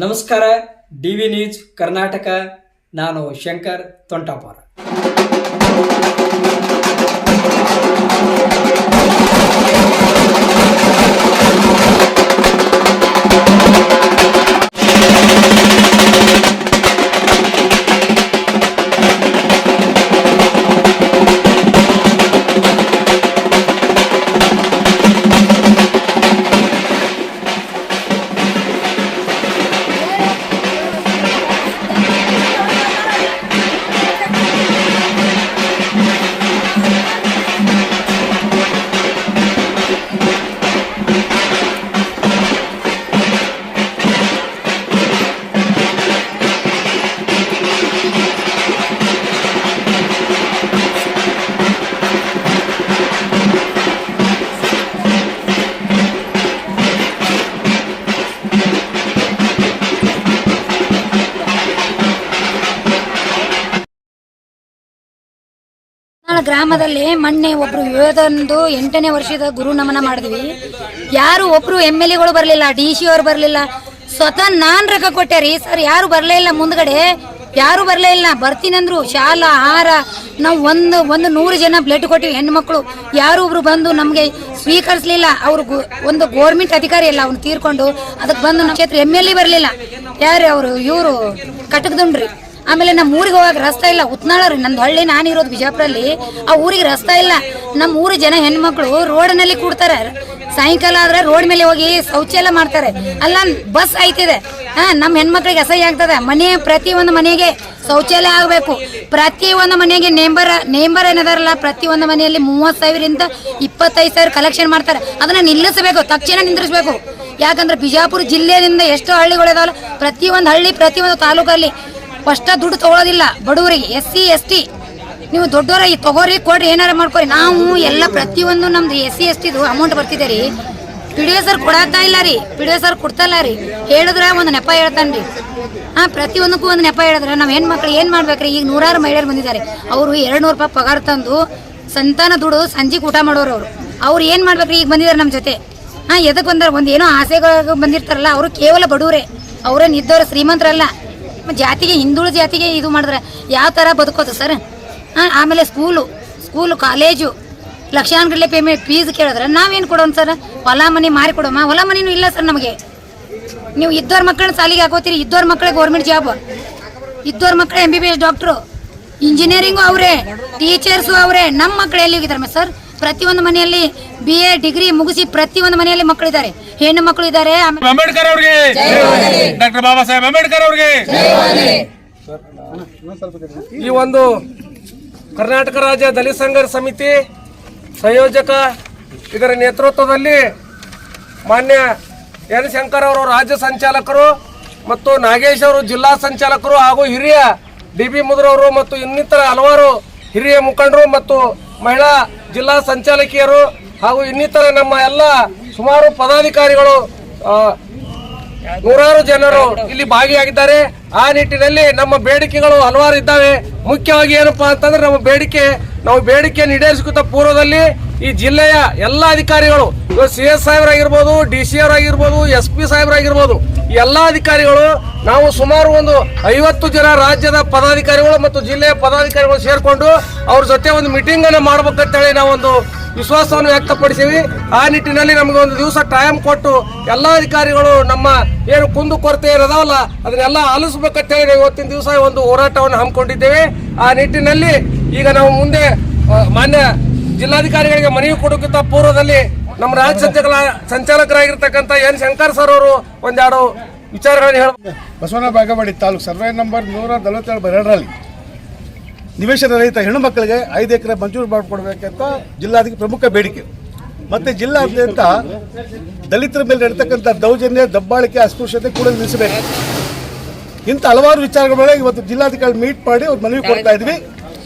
ನಮಸ್ಕಾರ. DV news Karnataka. ನಾನು ಶಂಕರ್ ತೊಂಟಾಪುರ. ಗ್ರಾಮದಲ್ಲಿ ಮೊನ್ನೆ ಒಬ್ರು ವಿವೇಕಂದು 8ನೇ ವರ್ಷದ ಗುರು ನಮನ ಮಾಡಿದ್ವಿ. ಯಾರು ಒಬ್ರು MLA ಗಳು ಬರಲಿಲ್ಲ, DC ಅವ್ರು ಬರಲಿಲ್ಲ. ಸ್ವತಃ ನಾನ್ ರೊಕ್ಕ ಕೊಟ್ಟೆ ಸರ್, ಯಾರು ಬರಲೇ ಇಲ್ಲ. ಮುಂದ್ಗಡೆ ಯಾರು ಬರಲೇ ಇಲ್ಲ. ಬರ್ತೀನಂದ್ರು. ಶಾಲಾ ಆಹಾರ ನಾವು ಒಂದು 100 ಜನ ಬ್ಲಡ್ ಕೊಟ್ಟಿವಿ, ಹೆಣ್ಮಕ್ಳು. ಯಾರು ಒಬ್ರು ಬಂದು ನಮಗೆ ಸ್ವೀಕರಿಸಲಿಲ್ಲ. ಅವ್ರು ಒಂದು ಗೋರ್ಮೆಂಟ್ ಅಧಿಕಾರಿ ಇಲ್ಲ, ಅವ್ನು ತೀರ್ಕೊಂಡು ಅದಕ್ಕೆ ಬಂದು ನಮ್ಮ ಕ್ಷೇತ್ರ MLA ಬರಲಿಲ್ಲ. ಯಾರು ಅವರು ಇವರು ಕಟಕದುಂಡ್ರಿ. ಆಮೇಲೆ ನಮ್ಮ ಊರಿಗೆ ಹೋಗಕ್ಕೆ ರಸ್ತೆ ಇಲ್ಲ. ಉತ್ನಾಳ ರೀ ನಂದು ಹಳ್ಳಿ, ನಾನಿರೋದು ಬಿಜಾಪುರಲ್ಲಿ. ಆ ಊರಿಗೆ ರಸ್ತೆ ಇಲ್ಲ. ನಮ್ಮ ಊರು ಜನ ಹೆಣ್ಮಕ್ಳು ರೋಡ್ನಲ್ಲಿ ಕೂಡ್ತಾರೆ. ಸಾಯಂಕಾಲ ಆದ್ರೆ ರೋಡ್ ಮೇಲೆ ಹೋಗಿ ಶೌಚಾಲಯ ಮಾಡ್ತಾರೆ. ಅಲ್ಲ ಬಸ್ ಐತಿದೆ, ನಮ್ಮ ಹೆಣ್ಮಕ್ಳಿಗೆ ಅಸಹ್ಯ ಆಗ್ತದೆ. ಪ್ರತಿಯೊಂದು ಮನೆಗೆ ಶೌಚಾಲಯ ಆಗಬೇಕು. ಪ್ರತಿಯೊಂದು ಮನೆಗೆ ನೇಂಬರ್ ಏನದಾರಲ್ಲ, ಪ್ರತಿಯೊಂದು ಮನೆಯಲ್ಲಿ 30,000 25,000 ಕಲೆಕ್ಷನ್ ಮಾಡ್ತಾರೆ. ಅದನ್ನ ನಿಲ್ಲಿಸಬೇಕು, ತಕ್ಷಣ ನಿಂದ್ರಿಸಬೇಕು. ಯಾಕಂದ್ರೆ ಬಿಜಾಪುರ ಜಿಲ್ಲೆಯಿಂದ ಎಷ್ಟು ಹಳ್ಳಿಗಳಿದಾವಲ್ಲ, ಪ್ರತಿಯೊಂದು ಹಳ್ಳಿ ಪ್ರತಿಯೊಂದು ತಾಲೂಕಲ್ಲಿ ಫಸ್ಟ್ ದುಡ್ಡು ತಗೊಳ್ಳೋದಿಲ್ಲ ಬಡವರಿಗೆ. SC ST ನೀವು ದೊಡ್ಡವರ ತಗೋರಿ, ಕೊಡ್ರಿ, ಏನಾರ ಮಾಡ್ಕೊರಿ. ನಾವು ಎಲ್ಲ ಪ್ರತಿಯೊಂದು ನಮ್ದು SC ST ಅಮೌಂಟ್ ಬರ್ತಿದೆ ರೀ. PDO ಸರ್ ಕೊಡಾತಾ ಇಲ್ಲ ರೀ. PDO ಸರ್ ಕೊಡ್ತಲ್ಲ ರೀ. ಹೇಳಿದ್ರೆ ಒಂದು ನೆಪ ಹೇಳ್ತಾನ್ರಿ. ಪ್ರತಿಯೊಂದಕ್ಕೂ ಒಂದು ನೆಪ ಹೇಳಿದ್ರೆ ನಾವು ಹೆಣ್ಮಕ್ಳು ಏನು ಮಾಡ್ಬೇಕ್ರಿ? ಈಗ 100 ಮಹಿಳೆಯರು ಬಂದಿದ್ದಾರೆ. ಅವರು 200 ರೂಪಾಯಿ ಪಗಾರ ತಂದು ಸಂತಾನ ದುಡ್ಡು ಸಂಜೆಗೆ ಊಟ ಮಾಡೋರು. ಅವ್ರು ಏನು ಮಾಡ್ಬೇಕ್ರಿ? ಈಗ ಬಂದಿದ್ದಾರೆ ನಮ್ಮ ಜೊತೆ. ಎದಕ್ಕೆ ಬಂದಾರ? ಒಂದು ಏನೋ ಆಸೆಗಳಿಗೆ ಬಂದಿರ್ತಾರಲ್ಲ, ಅವರು ಕೇವಲ ಬಡವರೇ. ಅವ್ರೇನು ಇದ್ದವ್ರು ಶ್ರೀಮಂತರಲ್ಲ. ಜಾತಿಗೆ, ಹಿಂದುಳಿದ ಜಾತಿಗೆ ಇದು ಮಾಡಿದ್ರೆ ಯಾವ ಥರ ಬದುಕೋದು ಸರ್? ಆಮೇಲೆ ಸ್ಕೂಲು ಕಾಲೇಜು ಲಕ್ಷಾನುಗಟ್ಟಲೆ ಫೀಸ್ ಕೇಳಿದ್ರೆ ನಾವೇನು ಕೊಡೋಣ ಸರ್? ಹೊಲ ಮನೆ ಮಾರಿ ಕೊಡೋಮ? ಹೊಲ ಮನೆಯೂ ಇಲ್ಲ ಸರ್ ನಮಗೆ. ನೀವು ಇದ್ದವ್ರ ಮಕ್ಕಳನ್ನ ಸಾಲಿಗೆ ಹಾಕೋತೀರಿ. ಇದ್ದವ್ರ ಮಕ್ಕಳಿಗೆ ಗೌರ್ಮೆಂಟ್ ಜಾಬ್, ಇದ್ದವ್ರ ಮಕ್ಕಳು MBBS ಡಾಕ್ಟ್ರು, ಇಂಜಿನಿಯರಿಂಗು ಅವರೇ, ಟೀಚರ್ಸು ಅವರೇ. ನಮ್ಮ ಮಕ್ಕಳು ಎಲ್ಲಿ ಹೋಗಿದ್ದಾರೆ ಸರ್? ಪ್ರತಿಯೊಂದು ಮನೆಯಲ್ಲಿ BA ಡಿಗ್ರಿ ಮುಗಿಸಿ ಪ್ರತಿಯೊಂದು ಮನೆಯಲ್ಲಿ ಮಕ್ಕಳಿದ್ದಾರೆ, ಹೆಣ್ಣು ಮಕ್ಕಳು ಇದ್ದಾರೆ. ಅಂಬೇಡ್ಕರ್ ಅವರಿಗೆ, ಡಾಕ್ಟರ್ ಬಾಬಾ ಸಾಹೇಬ್ ಅಂಬೇಡ್ಕರ್ ಅವರಿಗೆ. ಈ ಒಂದು ಕರ್ನಾಟಕ ರಾಜ್ಯ ದಲಿತ ಸಂಘರ್ಷ ಸಮಿತಿ ಸಂಯೋಜಕ, ಇದರ ನೇತೃತ್ವದಲ್ಲಿ ಮಾನ್ಯ N ಶಂಕರ್ ಅವರು ರಾಜ್ಯ ಸಂಚಾಲಕರು ಮತ್ತು ನಾಗೇಶ್ ಅವರು ಜಿಲ್ಲಾ ಸಂಚಾಲಕರು ಹಾಗೂ ಹಿರಿಯ DB ಮುದ್ರವರು ಮತ್ತು ಇನ್ನಿತರ ಹಲವಾರು ಹಿರಿಯ ಮುಖಂಡರು ಮತ್ತು ಮಹಿಳಾ ಜಿಲ್ಲಾ ಸಂಚಾಲಕಿಯರು ಹಾಗೂ ಇನ್ನಿತರ ನಮ್ಮ ಎಲ್ಲ ಸುಮಾರು ಪದಾಧಿಕಾರಿಗಳು, 100 ಜನರು ಇಲ್ಲಿ ಭಾಗಿಯಾಗಿದ್ದಾರೆ. ಆ ನಿಟ್ಟಿನಲ್ಲಿ ನಮ್ಮ ಬೇಡಿಕೆಗಳು ಹಲವಾರು ಇದ್ದಾವೆ. ಮುಖ್ಯವಾಗಿ ಏನಪ್ಪಾ ಅಂತಂದ್ರೆ ನಾವು ಬೇಡಿಕೆಯನ್ನು ಈಡೇರಿಸಿದ ಪೂರ್ವದಲ್ಲಿ ಈ ಜಿಲ್ಲೆಯ ಎಲ್ಲ ಅಧಿಕಾರಿಗಳು, CS ಸಾಹೇಬರಾಗಿರ್ಬೋದು, DC ಅವರಾಗಿರ್ಬೋದು, SP ಸಾಹೇಬರಾಗಿರ್ಬೋದು, ಈ ಎಲ್ಲ ಅಧಿಕಾರಿಗಳು, ನಾವು ಸುಮಾರು ಒಂದು 50 ಜನ ರಾಜ್ಯದ ಪದಾಧಿಕಾರಿಗಳು ಮತ್ತು ಜಿಲ್ಲೆಯ ಪದಾಧಿಕಾರಿಗಳು ಸೇರ್ಕೊಂಡು ಅವ್ರ ಜೊತೆ ಒಂದು ಮೀಟಿಂಗ್ ಅನ್ನು ಮಾಡ್ಬೇಕಂತೇಳಿ ನಾವೊಂದು ವಿಶ್ವಾಸವನ್ನು ವ್ಯಕ್ತಪಡಿಸಿವಿ. ಆ ನಿಟ್ಟಿನಲ್ಲಿ ನಮಗೆ ಒಂದು ದಿವಸ ಟೈಮ್ ಕೊಟ್ಟು ಎಲ್ಲ ಅಧಿಕಾರಿಗಳು ನಮ್ಮ ಏನು ಕುಂದು ಕೊರತೆ ಏನದಾವಲ್ಲ ಅದನ್ನೆಲ್ಲ ಆಲಿಸ್ಬೇಕಂತೇಳಿ ನಾವು ಇವತ್ತಿನ ದಿವಸ ಒಂದು ಹೋರಾಟವನ್ನು ಹಮ್ಮಿಕೊಂಡಿದ್ದೇವೆ. ಆ ನಿಟ್ಟಿನಲ್ಲಿ ಈಗ ನಾವು ಮುಂದೆ ಮಾನ್ಯ ಜಿಲ್ಲಾಧಿಕಾರಿಗಳಿಗೆ ಮನವಿ ಕೊಡೋಕ್ಕಿಂತ ಪೂರ್ವದಲ್ಲಿ ನಮ್ಮ ರಾಜ್ಯ ಸಂಚಾಲಕರಾಗಿರ್ತಕ್ಕಂಥ N ಶಂಕರ್ ಸರ್ ಅವರು ಒಂದೆರಡು ವಿಚಾರಗಳನ್ನು ಹೇಳ. ಬಸವನ ಬಾಗೇವಾಡಿ ತಾಲೂಕು ಸರ್ವೆ ನಂಬರ್ 147/2ರಲ್ಲಿ ನಿವೇಶನ ರಹಿತ ಹೆಣ್ಣು ಮಕ್ಕಳಿಗೆ 5 ಎಕರೆ ಮಂಜೂರು ಮಾಡಿಕೊಡ್ಬೇಕಂತ ಜಿಲ್ಲಾಧಿಕಾರಿ ಪ್ರಮುಖ ಬೇಡಿಕೆ. ಮತ್ತು ಜಿಲ್ಲಾದ್ಯಂತ ದಲಿತರ ಮೇಲೆ ನಡೀತಕ್ಕಂಥ ದೌರ್ಜನ್ಯ, ದಬ್ಬಾಳಿಕೆ, ಅಸ್ಪೃಶ್ಯತೆ ಕೂಡ ನಿಲ್ಲಿಸಬೇಕು. ಇಂಥ ಹಲವಾರು ವಿಚಾರಗಳ ಮೇಲೆ ಇವತ್ತು ಜಿಲ್ಲಾಧಿಕಾರಿ ಮೀಟ್ ಮಾಡಿ ಒಂದು ಮನವಿ ಕೊಡ್ತಾ ಇದ್ವಿ.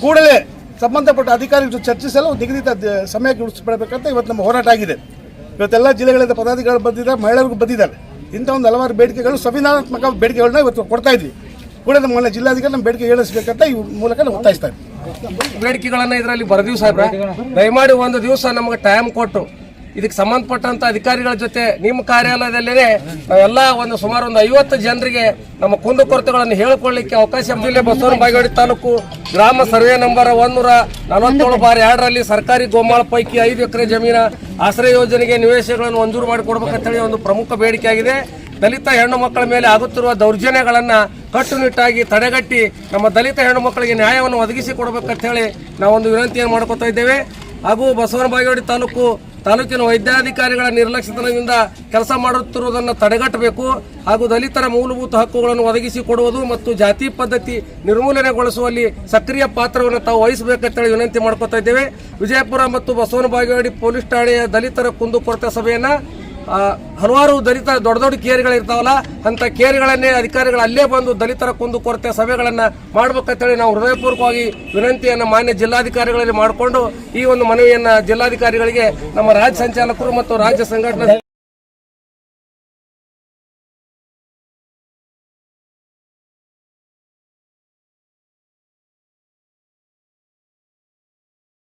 ಕೂಡಲೇ ಸಂಬಂಧಪಟ್ಟ ಅಧಿಕಾರಿಗಳು ಚರ್ಚಿಸಲು ನಿಗದಿತ ಸಮಯಕ್ಕೆ ಉಳಿಸಬೇಕಂತ ಇವತ್ತು ನಮ್ಮ ಹೋರಾಟ ಆಗಿದೆ. ಇವತ್ತೆಲ್ಲ ಜಿಲ್ಲೆಗಳಿಂದ ಪದಾಧಿಕಾರಿಗಳು ಬಂದಿದ್ದಾರೆ, ಮಹಿಳೆಯರಿಗೂ ಬಂದಿದ್ದಾರೆ. ಇಂಥ ಒಂದು ಹಲವಾರು ಬೇಡಿಕೆಗಳು, ಸಂವಿಧಾನಾತ್ಮಕ ಬೇಡಿಕೆಗಳನ್ನ ಇವತ್ತು ಕೊಡ್ತಾ ಇದ್ವಿ. ಕೂಡ ನಮ್ಮ ಜಿಲ್ಲಾಧಿಕಾರಿ ನಮ್ಮ ಬೇಡಿಕೆ ಏಳಿಸಬೇಕಂತ ಈ ಮೂಲಕ ನಾವು ಒತ್ತಾಯಿಸ್ತಾ ಇದ್ದೀವಿ. ಬೇಡಿಕೆಗಳನ್ನ ಇದರಲ್ಲಿ ಬರೆದಿವಿ ಸಾಹೇಬ್ರ. ದಯಮಾಡಿ ಒಂದು ದಿವಸ ನಮಗೆ ಟೈಮ್ ಕೊಟ್ಟು ಇದಕ್ಕೆ ಸಂಬಂಧಪಟ್ಟಂತ ಅಧಿಕಾರಿಗಳ ಜೊತೆ ನಿಮ್ಮ ಕಾರ್ಯಾಲಯದಲ್ಲೇ ನಾವೆಲ್ಲ ಸುಮಾರು ಒಂದು 50 ಜನರಿಗೆ ನಮ್ಮ ಕುಂದುಕೊರತೆಗಳನ್ನು ಹೇಳಿಕೊಳ್ಳಿಕ್ಕೆ ಅವಕಾಶ. ಜಿಲ್ಲೆ ಬಸವನ ಬಾಗೇವಾಡಿ ತಾಲೂಕು ಗ್ರಾಮ ಸರ್ವೆ ನಂಬರ್ 147/2ರಲ್ಲಿ ಸರ್ಕಾರಿ ಗೋಮಾಳ ಪೈಕಿ 5 ಎಕರೆ ಜಮೀನ ಆಶ್ರಯ ಯೋಜನೆಗೆ ನಿವೇಶನಗಳನ್ನು ಮಂಜೂರು ಮಾಡಿಕೊಡ್ಬೇಕಂತೇಳಿ ಒಂದು ಪ್ರಮುಖ ಬೇಡಿಕೆ ಆಗಿದೆ. ದಲಿತ ಹೆಣ್ಣು ಮಕ್ಕಳ ಮೇಲೆ ಆಗುತ್ತಿರುವ ದೌರ್ಜನ್ಯಗಳನ್ನ ಕಟ್ಟುನಿಟ್ಟಾಗಿ ತಡೆಗಟ್ಟಿ ನಮ್ಮ ದಲಿತ ಹೆಣ್ಣು ಮಕ್ಕಳಿಗೆ ನ್ಯಾಯವನ್ನು ಒದಗಿಸಿ ಕೊಡಬೇಕಂತ ಹೇಳಿ ನಾವೊಂದು ವಿನಂತಿಯನ್ನು ಮಾಡ್ಕೊತಾ ಇದ್ದೇವೆ. ಹಾಗೂ ಬಸವನ ಬಾಗೇವಾಡಿ ತಾಲೂಕಿನ ವೈದ್ಯಾಧಿಕಾರಿಗಳ ನಿರ್ಲಕ್ಷ್ಯತನದಿಂದ ಕೆಲಸ ಮಾಡುತ್ತಿರುವುದನ್ನು ತಡೆಗಟ್ಟಬೇಕು. ಹಾಗೂ ದಲಿತರ ಮೂಲಭೂತ ಹಕ್ಕುಗಳನ್ನು ಒದಗಿಸಿ ಕೊಡುವುದು ಮತ್ತು ಜಾತಿ ಪದ್ಧತಿ ನಿರ್ಮೂಲನೆಗೊಳಿಸುವಲ್ಲಿ ಸಕ್ರಿಯ ಪಾತ್ರವನ್ನು ತಾವು ವಹಿಸಬೇಕಂತೇಳಿ ವಿನಂತಿ ಮಾಡ್ಕೊತಾ ಇದ್ದೇವೆ. ವಿಜಯಪುರ ಮತ್ತು ಬಸವನ ಬಾಗೇವಾಡಿ ಪೊಲೀಸ್ ಠಾಣೆಯ ದಲಿತರ ಕುಂದುಕೊರತೆ ಸಭೆಯನ್ನ ಹಲವಾರು ದಲಿತ ದೊಡ್ಡ ಕೇರಿಗಳಿರ್ತಾವಲ್ಲ ಅಂತ ಕೇರಿಗಳನ್ನೇ ಅಧಿಕಾರಿಗಳು ಅಲ್ಲೇ ಬಂದು ದಲಿತರ ಕುಂದುಕೊರತೆ ಸಭೆಗಳನ್ನ ಮಾಡ್ಬೇಕಂತೇಳಿ ನಾವು ಹೃದಯಪೂರ್ವಕವಾಗಿ ವಿನಂತಿಯನ್ನು ಮಾನ್ಯ ಜಿಲ್ಲಾಧಿಕಾರಿಗಳಲ್ಲಿ ಮಾಡಿಕೊಂಡು ಈ ಒಂದು ಮನವಿಯನ್ನ ಜಿಲ್ಲಾಧಿಕಾರಿಗಳಿಗೆ ನಮ್ಮ ರಾಜ್ಯ ಸಂಚಾಲಕರು ಮತ್ತು ರಾಜ್ಯ ಸಂಘಟನೆ